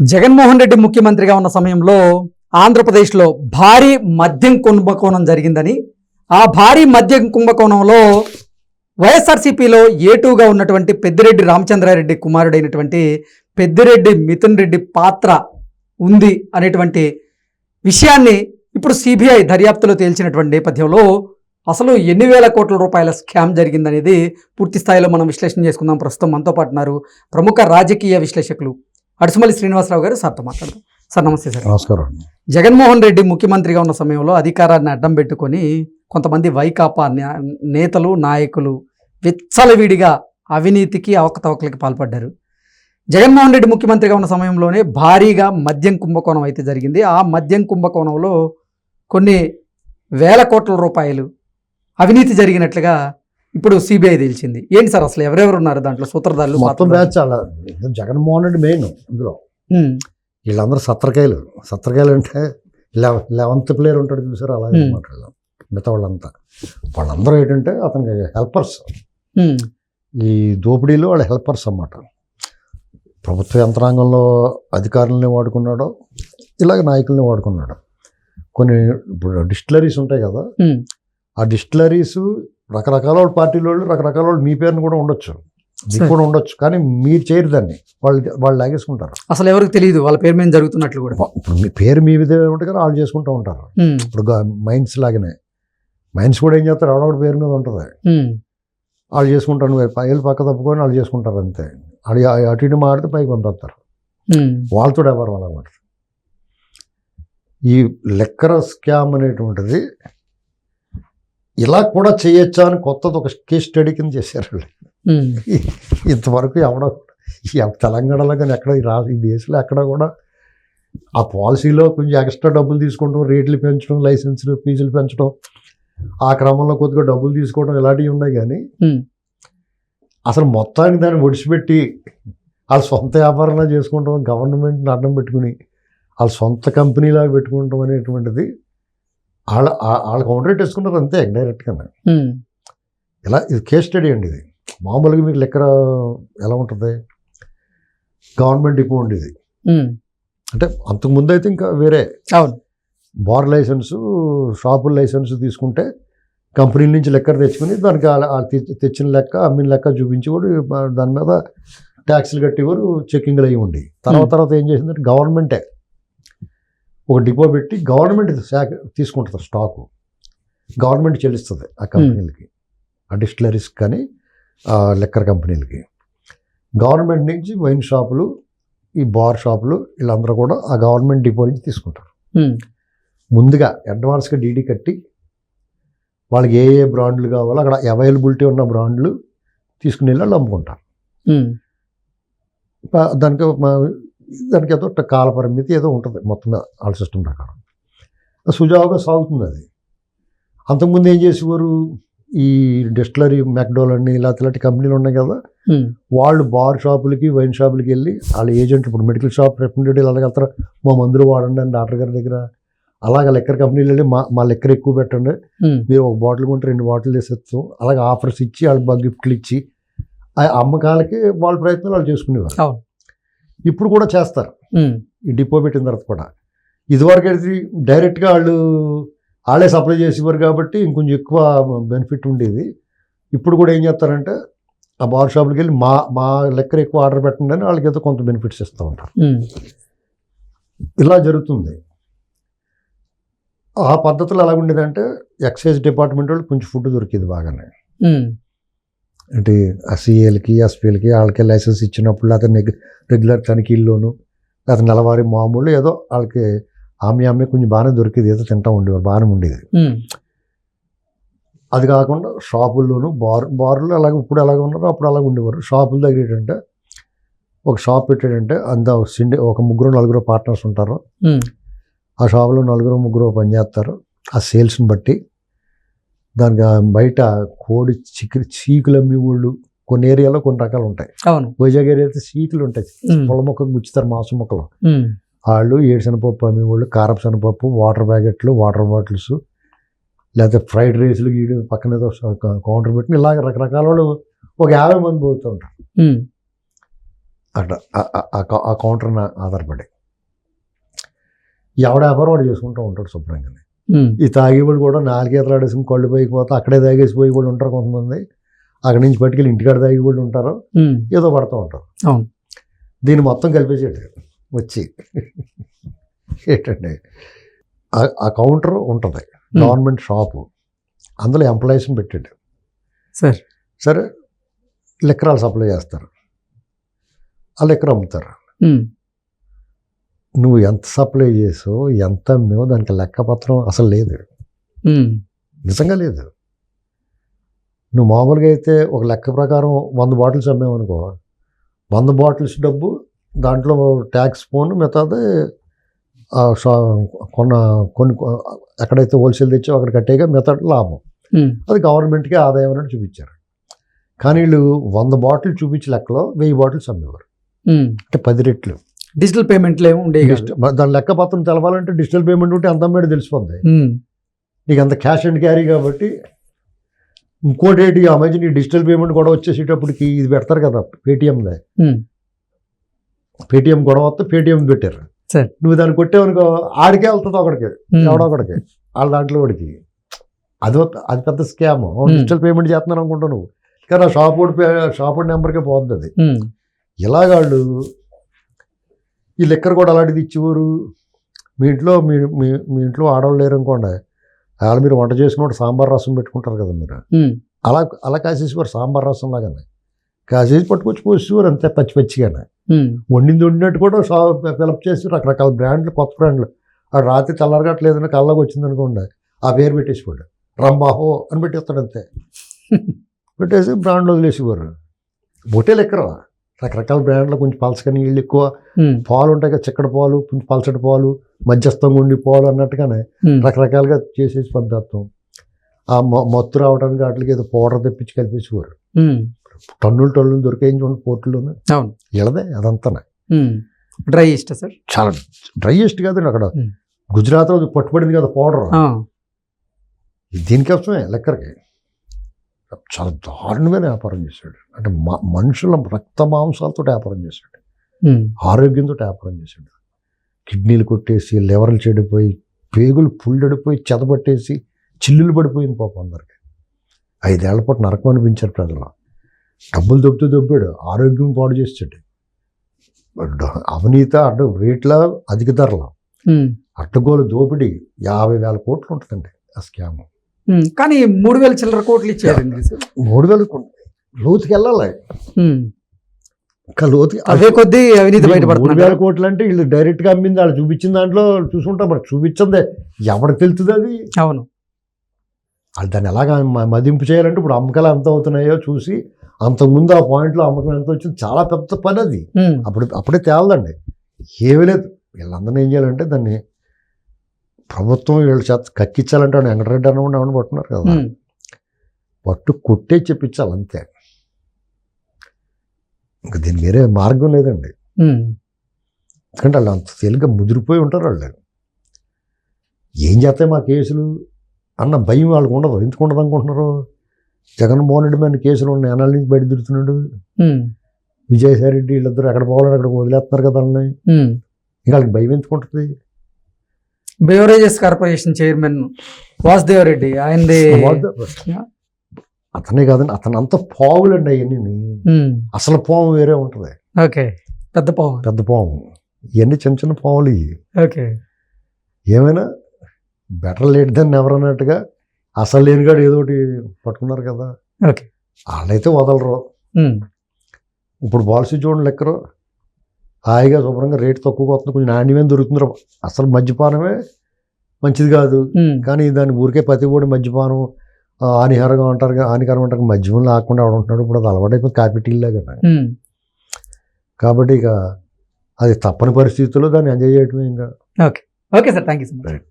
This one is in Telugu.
జగన్మోహన్ రెడ్డి ముఖ్యమంత్రిగా ఉన్న సమయంలో ఆంధ్రప్రదేశ్లో భారీ మద్యం కుంభకోణం జరిగిందని, ఆ భారీ మద్యం కుంభకోణంలో వైఎస్ఆర్సీపీలో ఏటూగా ఉన్నటువంటి పెద్దిరెడ్డి రామచంద్రారెడ్డి కుమారుడైనటువంటి పెద్దిరెడ్డి మిథున్ రెడ్డి పాత్ర ఉంది అనేటువంటి విషయాన్ని ఇప్పుడు సిబిఐ దర్యాప్తులో తేల్చినటువంటి నేపథ్యంలో అసలు ఎన్ని వేల కోట్ల రూపాయల స్కామ్ జరిగిందనేది పూర్తి స్థాయిలో మనం విశ్లేషణ చేసుకుందాం. ప్రస్తుతం మనతో పాటు ఉన్నారు ప్రముఖ రాజకీయ విశ్లేషకులు అడుసుమల్లి శ్రీనివాసరావు గారు. సార్తో మాట్లాడదాం. సార్ నమస్తే. సార్ నమస్కారం. జగన్మోహన్ రెడ్డి ముఖ్యమంత్రిగా ఉన్న సమయంలో అధికారాన్ని అడ్డం పెట్టుకొని కొంతమంది వైకాపా నేతలు నాయకులు విచ్చలవిడిగా అవినీతికి అవకతవకలకి పాల్పడ్డారు. జగన్మోహన్ రెడ్డి ముఖ్యమంత్రిగా ఉన్న సమయంలోనే భారీగా మద్యం కుంభకోణం అయితే జరిగింది. ఆ మద్యం కుంభకోణంలో కొన్ని వేల కోట్ల రూపాయలు అవినీతి జరిగినట్లుగా ఇప్పుడు సిబిఐ తేల్చింది. ఏంటి సార్ అసలు ఎవరెవరు ఉన్నారు దాంట్లో సూత్రధారులు? మొత్తం బ్యాచ్ చాలా. జగన్మోహన్ రెడ్డి మెయిన్ ఇందులో. వీళ్ళందరూ సత్రకాయలు అంటే 11th ప్లేయర్ ఉంటాడు చూసారు, అలాగే మాట్లాడదాం. మిగతా వాళ్ళందరూ ఏంటంటే అతనికి హెల్పర్స్. ఈ దోపిడీలో వాళ్ళ హెల్పర్స్ అన్నమాట. ప్రభుత్వ యంత్రాంగంలో అధికారులని వాడుకున్నాడు, ఇలాగ నాయకుల్ని వాడుకున్నాడు. కొన్ని ఇప్పుడు డిస్టిలరీస్ ఉంటాయి కదా, ఆ డిస్టిలరీస్ రకరకాల పార్టీల వాళ్ళు రకరకాల వాళ్ళు మీ పేరుని కూడా ఉండొచ్చు, మీకు కూడా ఉండొచ్చు, కానీ మీరు చేయరు దాన్ని, వాళ్ళు లాగేసుకుంటారు. అసలు ఎవరికి తెలియదు వాళ్ళ పేరు మీద జరుగుతున్నట్లు కూడా. ఇప్పుడు మీ పేరు మీ విధంగా ఉంటుంది కదా, వాళ్ళు చేసుకుంటూ ఉంటారు. ఇప్పుడు మైన్స్ లాగానే మైన్స్ కూడా ఏం చేస్తారు, ఎవడొకటి పేరు మీద ఉంటుంది, వాళ్ళు చేసుకుంటారు. పైలు పక్క తప్పుకొని వాళ్ళు చేసుకుంటారు అంతే. అది అటు ఇటు మాడితే పైకి పంపిస్తారు. వాళ్ళతో ఎవరు అన్నమాట. ఈ లెక్కర స్కామ్ అనేటువంటిది ఇలా కూడా చేయొచ్చా అని కొత్తది ఒక కేస్ స్టడీ కింద చేశారు. ఇంతవరకు ఎవడో తెలంగాణలో కానీ ఎక్కడ ఈ దేశంలో ఎక్కడ కూడా ఆ పాలసీలో కొంచెం ఎక్స్ట్రా డబ్బులు తీసుకుంటాం, రేట్లు పెంచడం, లైసెన్సులు ఫీజులు పెంచడం, ఆ క్రమంలో కొద్దిగా డబ్బులు తీసుకోవడం ఇలాంటివి ఉన్నాయి. కానీ అసలు మొత్తానికి దాన్ని ఒడిచిపెట్టి వాళ్ళ సొంత వ్యాపారంలో చేసుకుంటాం, గవర్నమెంట్ని అడ్డం పెట్టుకుని వాళ్ళ సొంత కంపెనీలాగా పెట్టుకుంటాం అనేటువంటిది వాళ్ళ కౌంటర్ వేసుకున్నారు అంతే డైరెక్ట్గా. ఇలా ఇది కేస్ స్టడీ అండి. ఇది మామూలుగా మీకు లెక్క ఎలా ఉంటుంది, గవర్నమెంట్ డిపో ఉండేది అంటే అంతకుముందు అయితే ఇంకా వేరే బార్ లైసెన్సు, షాపుల లైసెన్సు తీసుకుంటే కంపెనీల నుంచి లెక్కర్ తెచ్చుకుని దానికి తెచ్చిన లెక్క అమ్మిన లెక్క చూపించి కూడా దాని మీద ట్యాక్స్లు కట్టేవారు, చెక్కింగ్లు అయ్యి ఉండి. తర్వాత ఏం చేసిందంటే గవర్నమెంటే ఒక డిపో పెట్టి గవర్నమెంట్ తీసుకుంటుంది స్టాకు, గవర్నమెంట్ చెల్లిస్తుంది ఆ కంపెనీలకి, ఆ డిస్టిలరీస్ కానీ ఆ లెక్కర్ కంపెనీలకి. గవర్నమెంట్ నుంచి వైన్ షాపులు, ఈ బార్ షాపులు వీళ్ళందరూ కూడా ఆ గవర్నమెంట్ డిపో నుంచి తీసుకుంటారు. ముందుగా అడ్వాన్స్గా డీడీ కట్టి వాళ్ళకి ఏ బ్రాండ్లు కావాలో అక్కడ అవైలబిలిటీ ఉన్న బ్రాండ్లు తీసుకుని వెళ్ళి వాళ్ళు అమ్ముకుంటారు. దానికి ఏదో కాల పరిమితి ఏదో ఉంటుంది మొత్తం వాళ్ళ సిస్టమ్ ప్రకారం. సుజావుగా సాగుతుంది అది. అంతకుముందు ఏం చేసేవారు, ఈ డిస్టిలరీ మెక్డోలని ఇలాంటి కంపెనీలు ఉన్నాయి కదా, వాళ్ళు బార్ షాపులకి వైన్ షాపులకి వెళ్ళి వాళ్ళ ఏజెంట్, ఇప్పుడు మెడికల్ షాప్ రిప్రజెంటేటివ్ అలాగే వెళ్తారు, మా మందులు వాడండి అని డాక్టర్ గారి దగ్గర. అలాగే లెక్కర్ కంపెనీలు వెళ్ళి మా లెక్కర్ ఎక్కువ పెట్టండి, మీరు ఒక బాటిల్ కొంటే 2 బాటిల్ చేసేస్తాం, అలాగే ఆఫర్స్ ఇచ్చి వాళ్ళకి గిఫ్ట్లు ఇచ్చి ఆ అమ్మకాలకి వాళ్ళ ప్రయత్నాలు వాళ్ళు చేసుకునేవారు. ఇప్పుడు కూడా చేస్తారు ఈ డిపో పెట్టిన తర్వాత కూడా. ఇదివరకు అయితే డైరెక్ట్గా వాళ్ళే సప్లై చేసేవారు కాబట్టి ఇంకొంచెం ఎక్కువ బెనిఫిట్ ఉండేది. ఇప్పుడు కూడా ఏం చేస్తారంటే ఆ బార్ షాప్కి వెళ్ళి మా లెక్కర్ ఎక్కువ ఆర్డర్ పెట్టండి అని వాళ్ళకి ఏదో కొంత బెనిఫిట్స్ ఇస్తూ ఉంటారు. ఇలా జరుగుతుంది. ఆ పద్ధతులు ఎలా ఉండేదంటే ఎక్సైజ్ డిపార్ట్మెంట్ వాళ్ళు కొంచెం ఫుడ్ దొరికేది బాగానే. అంటే ఆ సిఏలకి ఎస్పీలకి వాళ్ళకి లైసెన్స్ ఇచ్చినప్పుడు లేకపోతే రెగ్యులర్ తనిఖీల్లోనూ లేకపోతే నెలవారీ మామూలు ఏదో వాళ్ళకి ఆమె కొంచెం బాగానే దొరికేది, ఏదో తింటూ ఉండేవారు, బాగానే ఉండేది. అది కాకుండా షాపుల్లోనూ బార్లు అలాగే ఇప్పుడు అలాగే ఉన్నారు, అప్పుడు అలాగే ఉండేవారు. షాపుల దగ్గర ఏంటంటే ఒక షాప్ పెట్టాడంటే ఒక 3-4 పార్ట్నర్స్ ఉంటారు. ఆ షాపులో 4-3 పనిచేస్తారు. ఆ సేల్స్ని బట్టి దానికి బయట కోడి చీకులు అమ్మి వాళ్ళు కొన్ని ఏరియాలో కొన్ని రకాలు ఉంటాయి. వైజాగ్ ఏరియా అయితే చీకులు ఉంటాయి, పొల మొక్కకు గుచ్చుతారు మాంసం మొక్కలు. వాళ్ళు ఏడుశనగపప్పు అమ్మేవాళ్ళు, కారపు శనగపప్పు, వాటర్ ప్యాకెట్లు, వాటర్ బాటిల్స్, లేకపోతే ఫ్రైడ్ రైస్లు గీడు పక్కన ఏదో కౌంటర్ పెట్టి ఇలాగ రకరకాల వాళ్ళు ఒక 50 మంది పోతూ ఉంటారు. అట్లా ఆ కౌంటర్ ఆధారపడి ఎవడ వ్యాపారం వాడు చేసుకుంటూ ఉంటాడు శుభ్రంగానే. ఈ తాగేవాళ్ళు కూడా 4 ఈతలు ఆడేసుకుని కళ్ళు పోయిపోతే అక్కడే తాగేసిపోయి కూడా ఉంటారు కొంతమంది. అక్కడి నుంచి పట్టుకెళ్ళి ఇంటికాడ తాగి వాళ్ళు ఉంటారు, ఏదో పడుతూ ఉంటారు. దీన్ని మొత్తం కలిపేసాడు వచ్చి. ఏంటండి ఆ కౌంటర్ ఉంటుంది, గవర్నమెంట్ షాపు, అందులో ఎంప్లాయీస్ని పెట్టాడు. సరే లిక్కరాలు సప్లై చేస్తారు, ఆ లిక్కర్ అమ్ముతారు. నువ్వు ఎంత సప్లై చేసావు, ఎంత అమ్మావు, దానికి లెక్కపత్రం అసలు లేదు, నిజంగా లేదు. నువ్వు మామూలుగా అయితే ఒక లెక్క ప్రకారం 100 బాటిల్స్ అమ్మావు అనుకో, 100 బాటిల్స్ డబ్బు, దాంట్లో ట్యాక్స్ పోను, మిగతాది కొన్ని ఎక్కడైతే హోల్సేల్ తెచ్చో అక్కడ కట్టేగా మిగతా లాభం. అది గవర్నమెంట్కి ఆదాయం అని చూపించారు. కానీ వీళ్ళు 100 బాటిల్ చూపించే లెక్కలో 1000 బాటిల్స్ అమ్మేవారు, అంటే 10 రెట్లు. డిజిటల్ పేమెంట్లు ఏమి ఉండేవి, దాని లెక్క పత్రం తెలవాలంటే డిజిటల్ పేమెంట్ ఉంటే అంత అమ్మేది తెలిసిపోద్ది. నీకు అంత క్యాష్ అండ్ క్యారీ కాబట్టి. ఇంకోటి ఏంటి, ఆ మధ్య నీ డిజిటల్ పేమెంట్ కూడా వచ్చేసేటప్పటికి ఇది పెడతారు కదా పేటిఎందే, పేటిఎం గొడవ వస్తే పేటిఎం పెట్టారు. నువ్వు దాన్ని కొట్టేవనుకో ఆడికే వెళ్తుంది ఒకడికి, ఎవడొకడికి వాళ్ళ దాంట్లో వాడికి. అది పెద్ద స్కామ్. డిజిటల్ పేమెంట్ చేస్తున్నాను అనుకుంటావు నువ్వు, కానీ ఆ షాప్ నెంబర్కే పోతుంది అది. ఇలాగాళ్ళు ఈ లెక్కర్ కూడా అలాంటిది ఇచ్చేవారు. మీ ఇంట్లో ఆడవాళ్ళు లేరు అనుకోండి, వాళ్ళు మీరు వంట చేసుకున్నప్పుడు సాంబార్ రసం పెట్టుకుంటారు కదా మీరు, అలా కాసేసేవారు. సాంబార్ రసం లాగానే కాసేసి పట్టుకొచ్చి పోసేవారు, అంతే పచ్చిగానే. వండినట్టు కూడా ఫిలప్ చేసి రకరకాల బ్రాండ్లు, కొత్త బ్రాండ్లు. ఆ రాత్రి తెల్లారగట్లేదని కళ్ళకి వచ్చింది అనుకోండి, ఆ పేరు పెట్టేసిపోయాడు, రంబాహో అని పెట్టేస్తాడు, అంతే. పెట్టేసి బ్రాండ్లు వదిలేసేవారు. బొట్టే లెక్కర రకరకాల బ్రాండ్లు, కొంచెం పలసగా నీళ్ళు ఎక్కువ, పాలు ఉంటాయి కదా, చిక్కడి పాలు, కొంచెం పలసటి పాలు, మధ్యస్థంగా ఉండి పాలు అన్నట్టుగానే రకరకాలుగా చేసేసి పంపేస్తాం. ఆ మత్తు రావడానికి వాటికి ఏదో పౌడర్ తెప్పించి కలిపేసేవారు. టన్నులు దొరికేయించుకోండి పోర్టులోనే, ఇళ్ళదే అదంతా. డ్రైయెస్ట్ సార్, చాలా డ్రైయెస్ట్ కాదండి. అక్కడ గుజరాత్లో పట్టుబడింది కదా పౌడర్, దీనికోసమే లెక్కరికి చాలా దారుణమైన వ్యాపారం చేశాడు. అంటే మనుషుల రక్త మాంసాలతో వ్యాపారం చేశాడు, ఆరోగ్యంతో వ్యాపారం చేశాడు. కిడ్నీలు కొట్టేసి, లివర్లు చెడిపోయి, పేగులు పుల్లడిపోయి, చెదపట్టేసి చిల్లులు పడిపోయింది పాపం అందరికి. 5 ఏళ్ల పాటు నరకం అనిపించారు ప్రజలు. డబ్బులు దొబ్బాడు, ఆరోగ్యం పాడు చేసాడు. అవినీత రేట్ల అధిక ధరలు, అడ్డగోలు దోపిడీ 50,000 కోట్లు ఉంటుందండి ఆ స్కామ్. కానీ 3,000 చిల్లర కోట్లు ఇచ్చారు. 3,000 లోతుకి వెళ్ళాలి, అదే కొద్దీ అవినీతి బయటపడుతుంది. 3,000 కోట్లు అంటే వీళ్ళు డైరెక్ట్గా అమ్మింది, వాళ్ళు చూపించిన దాంట్లో చూసుకుంటాం. మరి చూపించిందే ఎవరికి తెలుస్తుంది అది. అవును, వాళ్ళు దాన్ని ఎలాగ మదింపు చేయాలంటే ఇప్పుడు అమ్మకాలు ఎంత అవుతున్నాయో చూసి, అంతకుముందు ఆ పాయింట్లో అమ్మకం ఎంత వచ్చింది, చాలా పెద్ద పని అది. అప్పుడే తేలదండి, ఏమీ లేదు. వీళ్ళందరినీ ఏం చేయాలంటే దాన్ని ప్రభుత్వం వీళ్ళ చేత కక్కించాలంటే వెంకటరెడ్డి అన్నవాడిని ఎవరిని పట్టున్నారు కదా, పట్టు కొట్టే చెప్పించాలి అంతే. ఇంకా దీని వేరే మార్గం లేదండి. ఎందుకంటే వాళ్ళు అంత తేలిగ్గా ముదిరిపోయి ఉంటారు. వాళ్ళు ఏం చేస్తాయి మా కేసులు అన్న భయం వాళ్ళకు ఉండదు. ఎందుకు ఉండదు అనుకుంటున్నారు? జగన్మోహన్ రెడ్డి మీద కేసులు ఉన్నాయి, ఎన్నాళ్ళ నుంచి బయట తిరుగుతున్నాడు. విజయసాయి రెడ్డి వీళ్ళిద్దరు ఎక్కడ పోవాలని అక్కడ వదిలేస్తున్నారు కదా వాళ్ళని. ఇంకా వాళ్ళకి భయం ఎందుకు ఉంటుంది? Beverages corporation chairman Vasudev Reddy, ఆయనది అతనే కాదండి, అతను అంత పావులండి అవన్నీ. అసలు పాము వేరే ఉంటుంది. ఓకే, పెద్ద పాము. ఇవన్నీ చిన్న పాములు ఇవి. ఓకే, ఏమైనా బెటర్ లేట్ దాన్ని ఎవరన్నట్టుగా అసలు లేనిగాడు ఏదో ఒకటి పట్టుకున్నారు కదా. ఓకే, వాళ్ళైతే వదలరు. ఇప్పుడు పాలసీ చూడండి, లెక్కరు హాయిగా శుభ్రంగా రేటు తక్కువగా వస్తుంది, కొంచెం నాణ్యమైన దొరుకుతుంది. అసలు మద్యపానమే మంచిది కాదు, కానీ దాని ఊరికే ప్రతి కూడా మద్యపానం హానికరంగా అంటారు. మద్యం లేకుండా ఉంటున్నాడు. ఇప్పుడు అది అలవాటైపోయింది కాఫీ టీల్లా కదా. కాబట్టి ఇక అది తప్పని పరిస్థితుల్లో దాన్ని ఎంజాయ్ చేయటమే. ఇంకా okay sir, thank you so much.